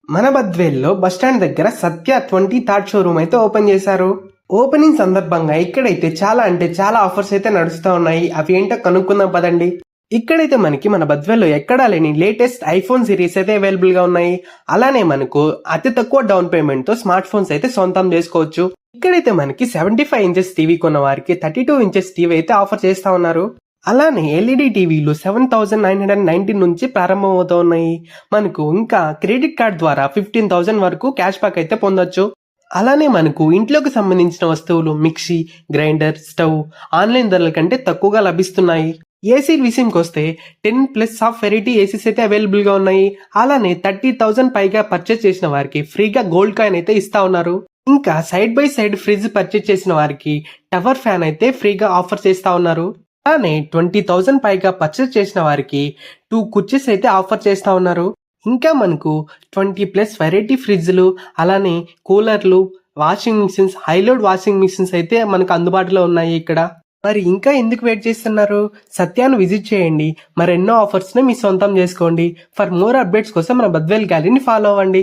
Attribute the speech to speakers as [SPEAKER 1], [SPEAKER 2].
[SPEAKER 1] మన బద్వేల్లో బస్టాండ్ దగ్గర సత్య 23rd showroom అయితే ఓపెన్ చేశారు. ఓపెనింగ్ సందర్భంగా ఇక్కడైతే చాలా అంటే చాలా ఆఫర్స్ అయితే నడుస్తూ ఉన్నాయి. అవి ఏంటో కనుక్కుందాం పదండి. ఇక్కడైతే మనకి మన బద్వేల్లో ఎక్కడా లేని లేటెస్ట్ ఐఫోన్ సిరీస్ అయితే అవైలబుల్ గా ఉన్నాయి. అలానే మనకు అతి తక్కువ డౌన్ పేమెంట్ తో స్మార్ట్ ఫోన్స్ అయితే సొంతం చేసుకోవచ్చు. ఇక్కడైతే మనకి 75 ఇంచెస్ టీవీ కొన్న వారికి 32 ఇంచెస్ టీవీ అయితే ఆఫర్ చేస్తా ఉన్నారు. అలానే ఎల్ఈడి టీవీలు 7,990 నుంచి ప్రారంభమవుతూ ఉన్నాయి. మనకు ఇంకా క్రెడిట్ కార్డ్ ద్వారా 15,000 వరకు క్యాష్ బ్యాక్ అయితే పొందొచ్చు. అలానే మనకు ఇంట్లోకి సంబంధించిన వస్తువులు మిక్సీ, గ్రైండర్, స్టవ్ ఆన్లైన్ ధరల కంటే తక్కువగా లభిస్తున్నాయి. ఏసీ విషయంకి వస్తే 10+ ఆఫ్ వెరైటీ ఏసీస్ అయితే అవైలబుల్ గా ఉన్నాయి. అలానే 30,000 పైగా పర్చేస్ చేసిన వారికి ఫ్రీగా గోల్డ్ కాయిన్ అయితే ఇస్తా ఉన్నారు. ఇంకా side by side fridge purchase చేసిన వారికి టవర్ ఫ్యాన్ అయితే ఫ్రీగా ఆఫర్ చేస్తా ఉన్నారు. అలానే 20,000 పైగా పర్చేస్ చేసిన వారికి 2 కుర్చీస్ అయితే ఆఫర్ చేస్తా ఉన్నారు. ఇంకా మనకు 20+ వెరైటీ ఫ్రిడ్జ్లు, అలానే కూలర్లు, వాషింగ్ మిషన్స్, హైలోడ్ వాషింగ్ మిషన్స్ అయితే మనకు అందుబాటులో ఉన్నాయి ఇక్కడ. మరి ఇంకా ఎందుకు వెయిట్ చేస్తున్నారు? సత్యాను విజిట్ చేయండి. మరెన్నో ఆఫర్స్ ని మీ సొంతం చేసుకోండి. ఫర్ మోర్ అప్డేట్స్ కోసం మన బద్వేల్ గ్యాలరీని ఫాలో అవ్వండి.